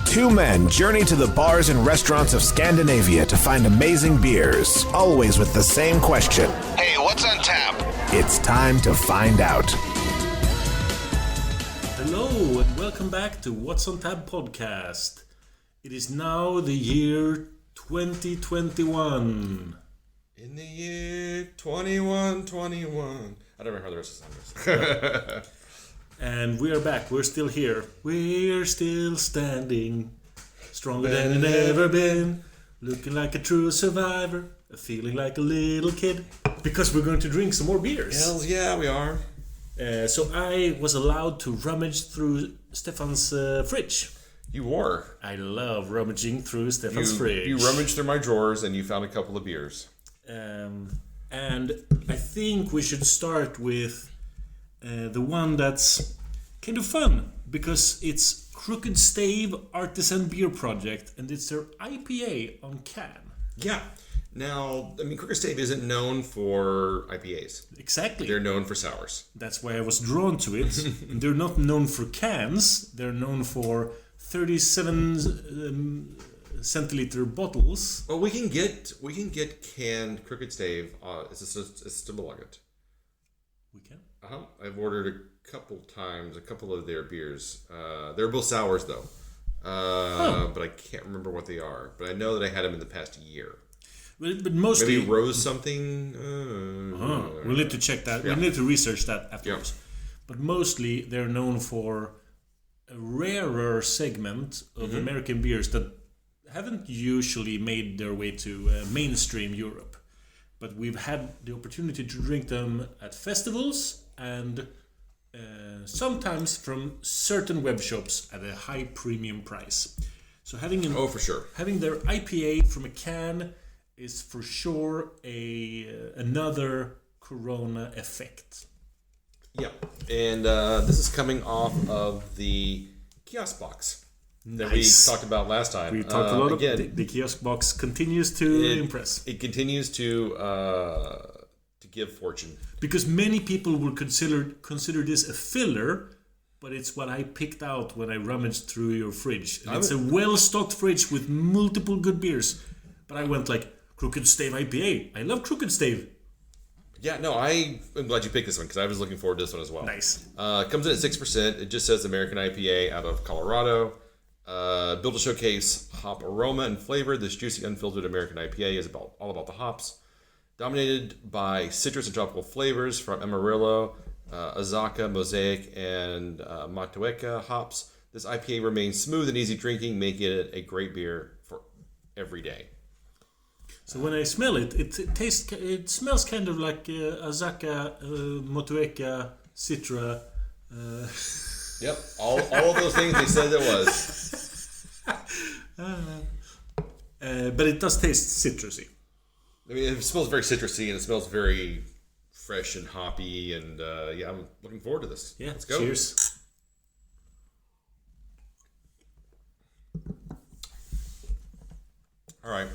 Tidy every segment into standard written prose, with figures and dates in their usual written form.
Two men journey to the bars and restaurants of Scandinavia to find amazing beers, always with the same question. Hey, what's on tap? It's time to find out. Hello and welcome back to What's on Tap podcast. It is now the year 2021. In the year 2121. I don't remember how the rest of the song goes. And we are back. We're still here. We're still standing. Stronger than I've ever been. Looking like a true survivor. Feeling like a little kid. Because we're going to drink some more beers. Hells yeah, we are. So I was allowed to rummage through Stefan's fridge. You were. I love rummaging through Stefan's fridge. You rummaged through my drawers and you found a couple of beers. And I think we should start with the one that's kind of fun, because it's Crooked Stave Artisan Beer Project, and it's their IPA on can. Yeah. Now, I mean, Crooked Stave isn't known for IPAs. Exactly. They're known for sours. That's why I was drawn to it. They're not known for cans. They're known for 37 centiliter bottles. Well, we can get canned Crooked Stave. It's still Stave. We can. I've ordered a couple of their beers. They're both sours though, but I can't remember what they are. But I know that I had them in the past year. But mostly maybe rose something. We'll need to check that. Yeah. We'll need to research that afterwards. Yeah. But mostly they're known for a rarer segment of American beers that haven't usually made their way to mainstream Europe. But we've had the opportunity to drink them at festivals and sometimes from certain web shops at a high premium price. So having for sure. Having their IPA from a can is for sure another Corona effect. Yeah, and this is coming off of the kiosk box that we talked about last time. We talked a lot about the kiosk box continues to impress. It continues to give fortune. Because many people will consider this a filler, but it's what I picked out when I rummaged through your fridge. And it's a well-stocked fridge with multiple good beers. But I went like, Crooked Stave IPA. I love Crooked Stave. Yeah, no, I'm glad you picked this one because I was looking forward to this one as well. Nice. Comes in at 6%. It just says American IPA out of Colorado. Built to showcase hop aroma and flavor. This juicy, unfiltered American IPA is all about the hops. Dominated by citrus and tropical flavors from Amarillo, Azacca, Mosaic, and Motueka hops. This IPA remains smooth and easy drinking, making it a great beer for every day. So when I smell it, it smells kind of like Azacca, Motueka, Citra. Yep, all of those things they said it was. But it does taste citrusy. I mean, it smells very citrusy and it smells very fresh and hoppy, and yeah, I'm looking forward to this. Yeah, let's go. Cheers. All right.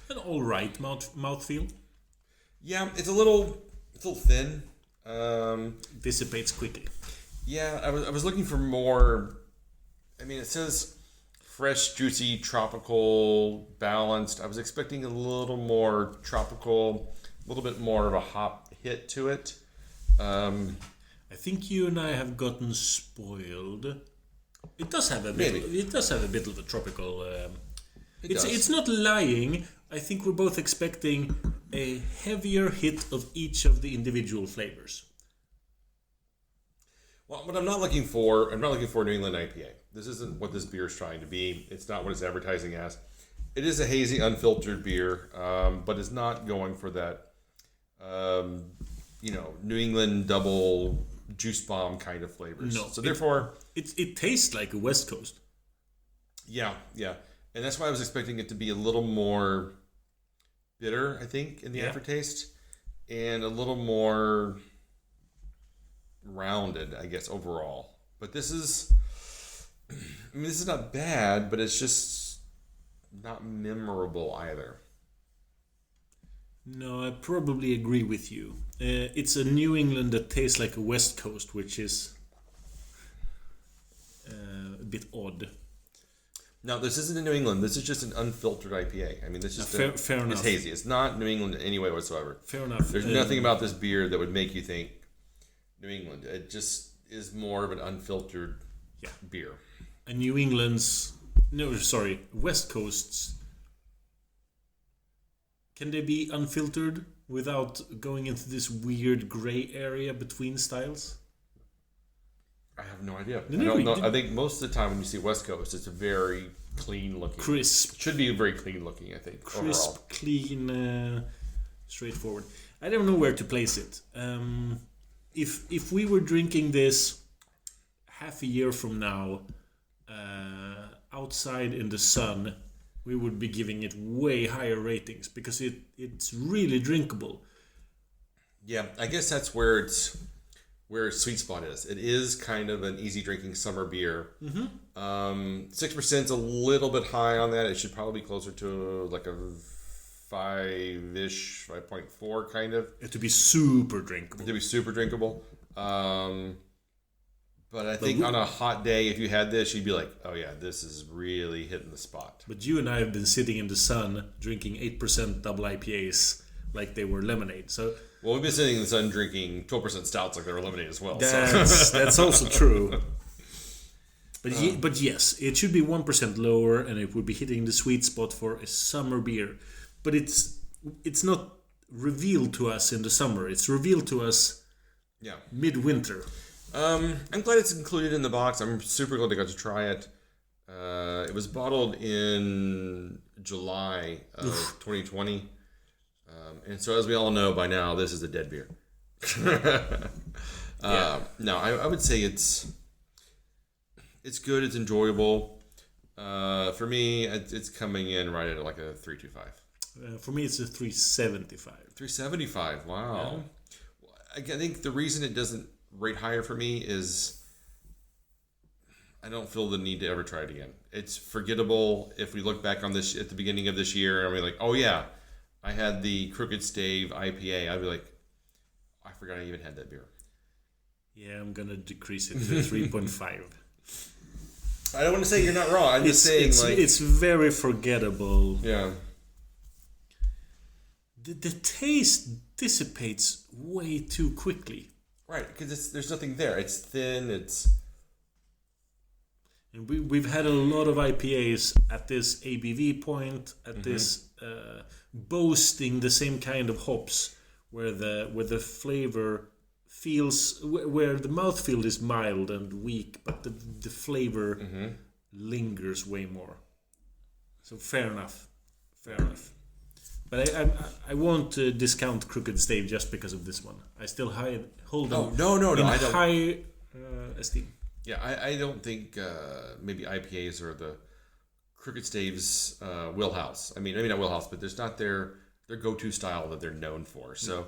An all right mouthfeel. Yeah, it's a little thin. Dissipates quickly. Yeah, I was looking for more. I mean, it says fresh, juicy, tropical, balanced. I was expecting a little more tropical, a little bit more of a hop hit to it. I think you and I have gotten spoiled. It does have a bit. It does have a bit of a tropical. It's not lying. I think we're both expecting a heavier hit of each of the individual flavors. Well, what I'm not looking for New England IPA. This isn't what this beer is trying to be. It's not what it's advertising as. It is a hazy, unfiltered beer, but it's not going for that, New England double juice bomb kind of flavors. No. So therefore, it tastes like a West Coast. Yeah. And that's why I was expecting it to be a little more bitter, I think, in the aftertaste, and a little more rounded, I guess, overall. But this is not bad, but it's just not memorable either. No, I probably agree with you. It's a New England that tastes like a West Coast, which is a bit odd. Now, this isn't in New England. This is just an unfiltered IPA. I mean, this is fair enough. It's hazy. It's not New England in any way whatsoever. Fair enough. There's nothing about this beer that would make you think New England. It just is more of an unfiltered beer. And West Coasts, can they be unfiltered without going into this weird gray area between styles? I have no idea. I don't know. I think most of the time when you see West Coast, it's a very clean looking. Crisp. Should be very clean looking, I think. Crisp, overall. clean, straightforward. I don't know where to place it. If we were drinking this half a year from now, outside in the sun, we would be giving it way higher ratings because it's really drinkable. Yeah, I guess that's where its sweet spot is. It is kind of an easy drinking summer beer. 6% is a little bit high on that. It should probably be closer to like a 5-ish, 5.4 kind of. To be super drinkable. But I think on a hot day, if you had this, you'd be like, oh yeah, this is really hitting the spot. But you and I have been sitting in the sun drinking 8% double IPAs like they were lemonade. Well, we've been sitting in the sun drinking 12% stouts like they were lemonade as well. That's also true. But yes, it should be 1% lower, and it would be hitting the sweet spot for a summer beer. But it's not revealed to us in the summer. It's revealed to us midwinter. I'm glad it's included in the box. I'm super glad I got to try it. It was bottled in July of 2020. And so as we all know by now, this is a dead beer. No, I would say it's good. It's enjoyable. For me, it's coming in right at like a 3.25. For me, it's a 3.75. 3.75. Wow. Yeah. I think the reason it doesn't rate higher for me is I don't feel the need to ever try it again. It's forgettable. If we look back on this at the beginning of this year and we're like, oh yeah, I had the Crooked Stave IPA, I'd be like, I forgot I even had that beer. Yeah, I'm gonna decrease it to 3.5. I don't want to say you're not wrong. I'm just saying it's very forgettable. Yeah. The taste dissipates way too quickly. Right, because there's nothing there. It's thin. And we've had a lot of IPAs at this ABV point, at this boasting the same kind of hops, where the flavor feels, where the mouthfeel is mild and weak, but the flavor lingers way more. So fair enough. But I won't discount Crooked Stave just because of this one. I still hold them in high esteem. Yeah, I don't think maybe IPAs are the Crooked Stave's wheelhouse. I mean, maybe not wheelhouse, but there's not their go-to style that they're known for. So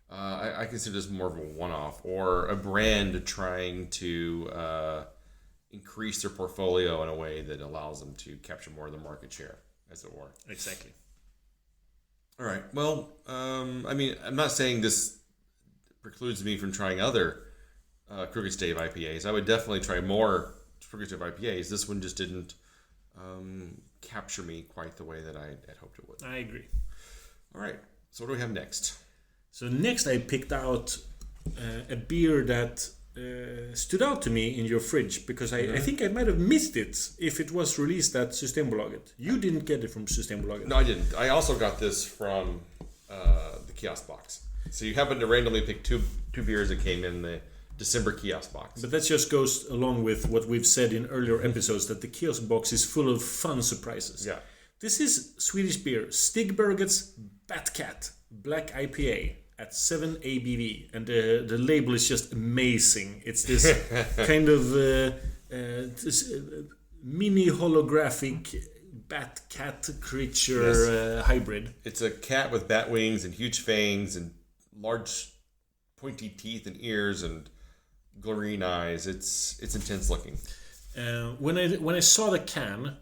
I consider this more of a one-off or a brand trying to increase their portfolio in a way that allows them to capture more of the market share, as it were. Exactly. All right. Well, I mean, I'm not saying this precludes me from trying other Crooked Stave IPAs. I would definitely try more Crooked Stave IPAs. This one just didn't capture me quite the way that I had hoped it would. I agree. All right. So what do we have next? So next I picked out a beer that stood out to me in your fridge because I think I might have missed it if it was released at Systembolaget. You didn't get it from Systembolaget. No, I didn't. I also got this from the kiosk box. So you happened to randomly pick two beers that came in the December kiosk box. But that just goes along with what we've said in earlier episodes, that the kiosk box is full of fun surprises. Yeah. This is Swedish beer, Stigbergets Bat Cat, Black IPA at 7 ABV. And the label is just amazing. It's this kind of this, mini holographic bat cat creature hybrid. It's a cat with bat wings and huge fangs and large pointy teeth and ears and green eyes. It's intense looking. When I saw the can,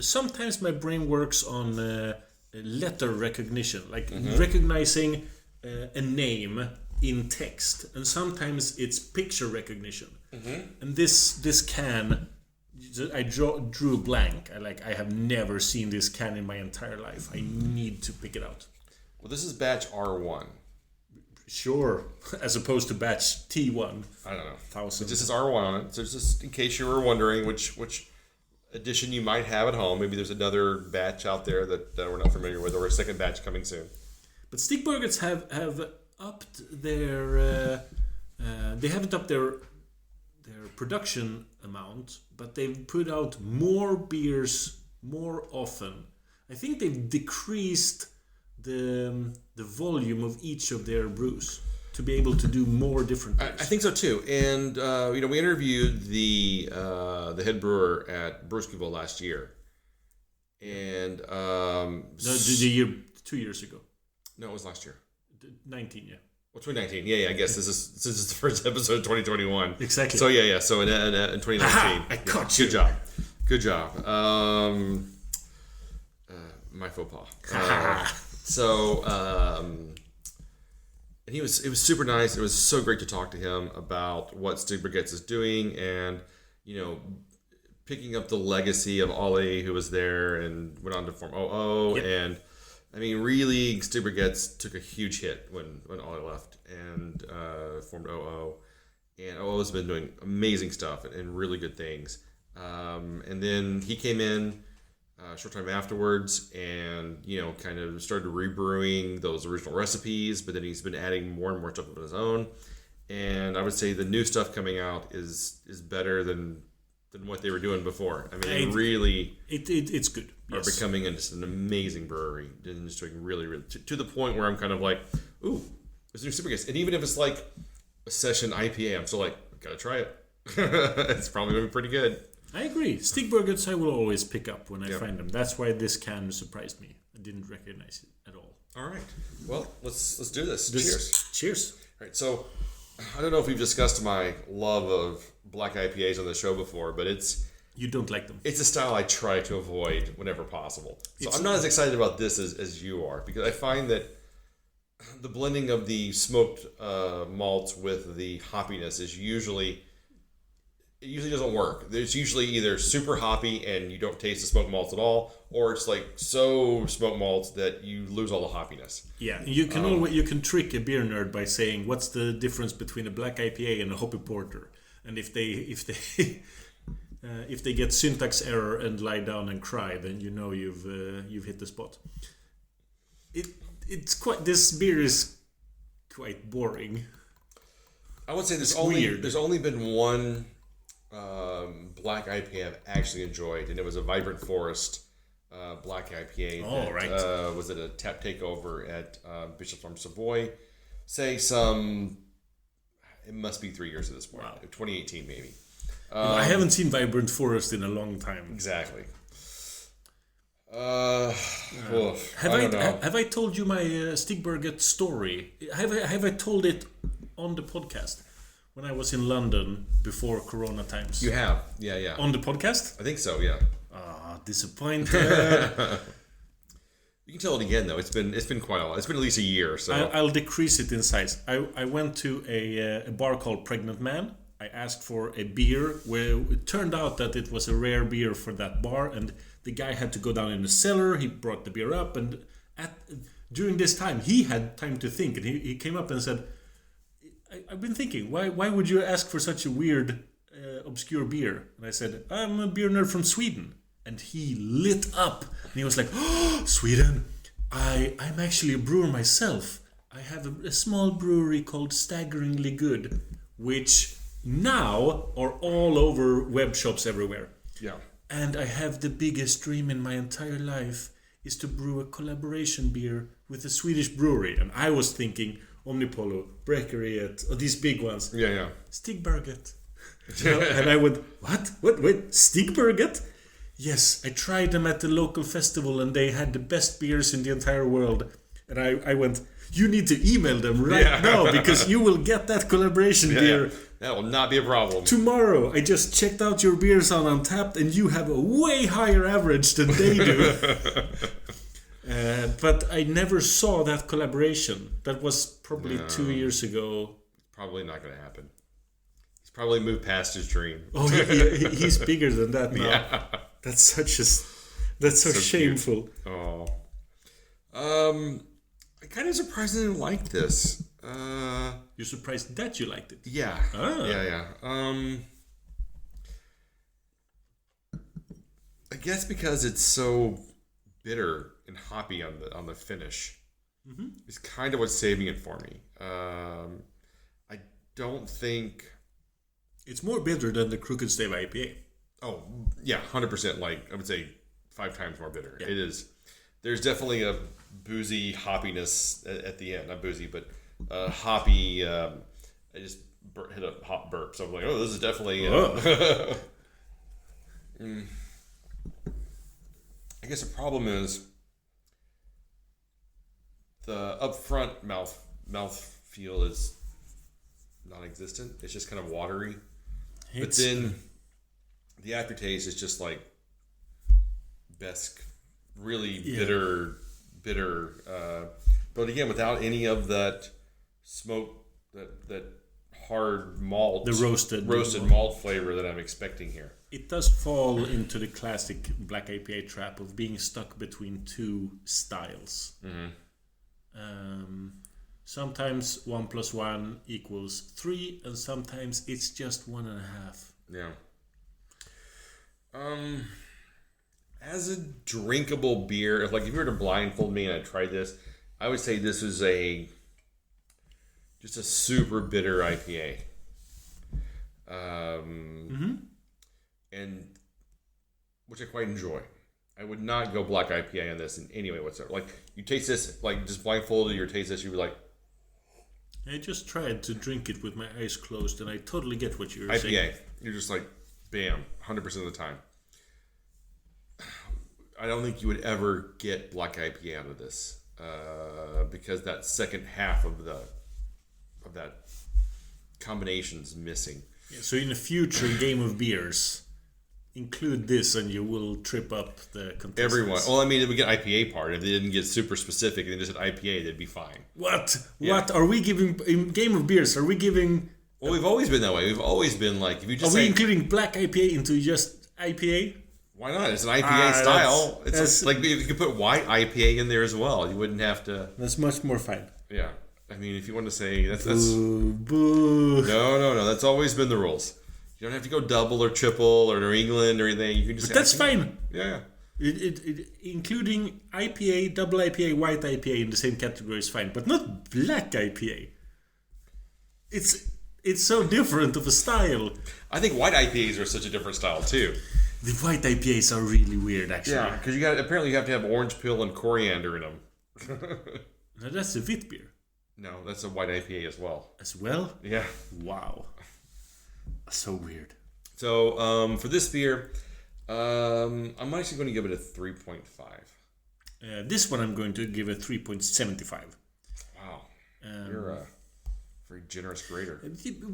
sometimes my brain works on letter recognition, like recognizing a name in text, and sometimes it's picture recognition. And this can drew blank. I have never seen this can in my entire life. I need to pick it out. Well, this is batch R1. Sure, as opposed to batch T1. I don't know. 1000. This is R1 on it. So just in case you were wondering which edition you might have at home. Maybe there's another batch out there that we're not familiar with, or a second batch coming soon. But Stigbergets have upped their. They haven't upped their production amount, but they've put out more beers more often. I think they've decreased the volume of each of their brews to be able to do more different beers. I think so too. And we interviewed the head brewer at Brewskival last year, and the year 2 years ago. No, it was last year. 19, yeah. Well, 2019. Yeah. I guess this is the first episode of 2021. Exactly. So yeah. So in 2019. Aha, I caught you. Good job. My faux pas. And it was super nice. It was so great to talk to him about what Stigbergets is doing, and picking up the legacy of Ollie, who was there and went on to form OO. Yep. And I mean, really, Stigbergets took a huge hit when Ollie left and formed OO. And OO has been doing amazing stuff and really good things. And then he came in a short time afterwards and, kind of started rebrewing those original recipes, but then he's been adding more and more stuff of his own. And I would say the new stuff coming out is better than what they were doing before. I mean, it's good. Are becoming just an amazing brewery and just doing really, really to the point where I'm kind of like, ooh, this new Stigbergets. And even if it's like a session IPA, I'm still like, gotta try it. It's probably gonna be pretty good. I agree. Stigbergets I will always pick up when I find them. That's why this can surprised me. I didn't recognize it at all. All right. Well, let's do this. Cheers. Cheers. All right. So, I don't know if we've discussed my love of black IPAs on the show before, but you don't like them. It's a style I try to avoid whenever possible. So I'm not as excited about this as you are, because I find that the blending of the smoked malts with the hoppiness is usually doesn't work. There's usually either super hoppy and you don't taste the smoked malts at all, or it's like so smoked malts that you lose all the hoppiness. Yeah, you can trick a beer nerd by saying what's the difference between a black IPA and a hoppy porter, and if they get syntax error and lie down and cry, then you've hit the spot. This beer is quite boring. I would say there's only been one black IPA I've actually enjoyed, and it was a Vibrant Forest black IPA. Oh, right. Was it a tap takeover at Bishop's Farm Savoy? It must be 3 years at this point. Wow. 2018 maybe. I haven't seen Vibrant Forest in a long time. Exactly. Have I told you my Stigberget story? Have I told it on the podcast? When I was in London before Corona times. You have, yeah. On the podcast? I think so, yeah. Disappointed. You can tell it again though. It's been quite a while. It's been at least a year. So I'll decrease it in size. I went to a bar called Pregnant Man. I asked for a beer where it turned out that it was a rare beer for that bar, and the guy had to go down in the cellar. He brought the beer up, and during this time he had time to think, and he came up and said, I've been thinking, why would you ask for such a weird, obscure beer? And I said, I'm a beer nerd from Sweden. And he lit up. And he was like, oh, Sweden! I'm actually a brewer myself. I have a small brewery called Staggeringly Good, which now are all over web shops everywhere. Yeah. And I have the biggest dream in my entire life is to brew a collaboration beer with a Swedish brewery. And I was thinking Omnipollo, Bräckeriet, these big ones. Yeah. Stigberget. And I went, what? Wait, Stigberget? Yes, I tried them at the local festival and they had the best beers in the entire world. And I went, you need to email them now because you will get that collaboration beer. That will not be a problem. Tomorrow, I just checked out your beers on Untapped and you have a way higher average than they do. But I never saw that collaboration. That was probably 2 years ago. Probably not going to happen. probably moved past his dream. Oh, he's bigger than that now. Yeah. That's so shameful. Cute. Oh. I'm kind of surprised I didn't like this. You're surprised that you liked it? Yeah. Ah. Yeah. I guess because it's so bitter and hoppy on the finish. Mm-hmm. It's kind of what's saving it for me. I don't think it's more bitter than the Crooked Stave IPA. Oh yeah, 100%. Like I would say 5 times more bitter. Yeah. It is. There's definitely a boozy hoppiness at the end. Not boozy, but hoppy. I just hit a hop burp, so I'm like, oh, this is definitely. I guess the problem is the upfront mouth feel is non-existent. It's just kind of watery. But then the aftertaste is just like Besk, really bitter. But again, without any of that smoke, that hard malt, the roasted malt flavor that I'm expecting here. It does fall into the classic black IPA trap of being stuck between two styles. Mm-hmm. Sometimes 1 + 1 = 3, and sometimes it's just 1.5. Yeah. As a drinkable beer, if you were to blindfold me and I tried this, I would say this is just a super bitter IPA. And which I quite enjoy. I would not go black IPA on this in any way whatsoever. Like you taste this, like just blindfolded, you taste this, you'd be like. I just tried to drink it with my eyes closed, and I totally get what you're saying. IPA. You're just like, bam, 100% of the time. I don't think you would ever get black IPA out of this because that second half of that combination's missing. Yeah, so in a future game of beers, include this and you will trip up the contestants. Everyone. Well, I mean, if we get IPA part, if they didn't get super specific and they just said IPA, they'd be fine. What? Yeah. What are we giving in game of beers? Are we giving? Well, we've always been that way. We've always been like, if you just are we including black IPA into just IPA? Why not? It's an IPA style. It's like if you could put white IPA in there as well, you wouldn't have to. That's much more fine. Yeah, I mean, if you want to say that's boo. No. That's always been the rules. You don't have to go double or triple or New England or anything. You can just. But that's fine. Yeah. It including IPA, double IPA, white IPA in the same category is fine, but not black IPA. It's so different of a style. I think white IPAs are such a different style too. The white IPAs are really weird, actually. Yeah, because apparently you have to have orange peel and coriander in them. Now that's a wheat beer. No, that's a white IPA as well. As well? Yeah. Wow. So weird. So for this beer, I'm actually going to give it a 3.5. This one I'm going to give a 3.75. Wow. You're a very generous grader.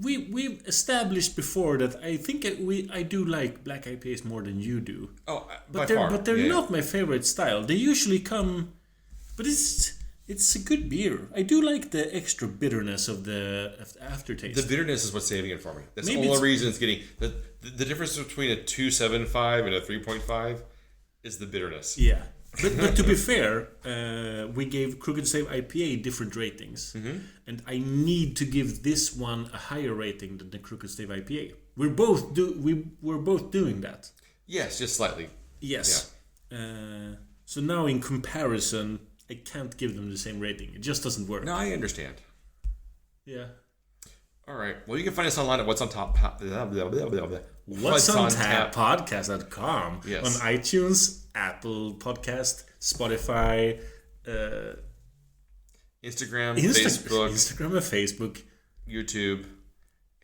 We've established before that I think I do like black IPAs more than you do. Oh, but they're not my favorite style. They usually come, but it's a good beer. I do like the extra bitterness of the aftertaste. The bitterness is what's saving it for me. That's the only reason it's getting the difference between a 2.75 and a 3.5 is the bitterness. Yeah. But to be fair, we gave Crooked Stave IPA different ratings, and I need to give this one a higher rating than the Crooked Stave IPA. We're both doing that. Yes, just slightly. Yes. Yeah. So now in comparison, I can't give them the same rating. It just doesn't work. No, I understand. Yeah. All right. Well, you can find us online at What's on Tap podcast.com. Yes. On iTunes, Apple Podcast, Spotify, Instagram and Facebook, YouTube,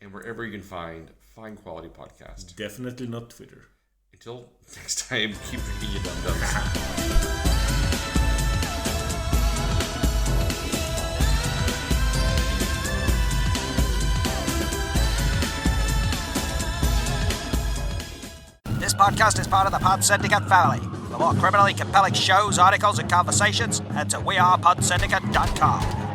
and wherever you can find fine quality podcast. Definitely not Twitter. Until next time, keep drinking, you dum-dums. This podcast is part of the Pod Syndicate family. For more criminally compelling shows, articles, and conversations, head to wearepodsyndicate.com.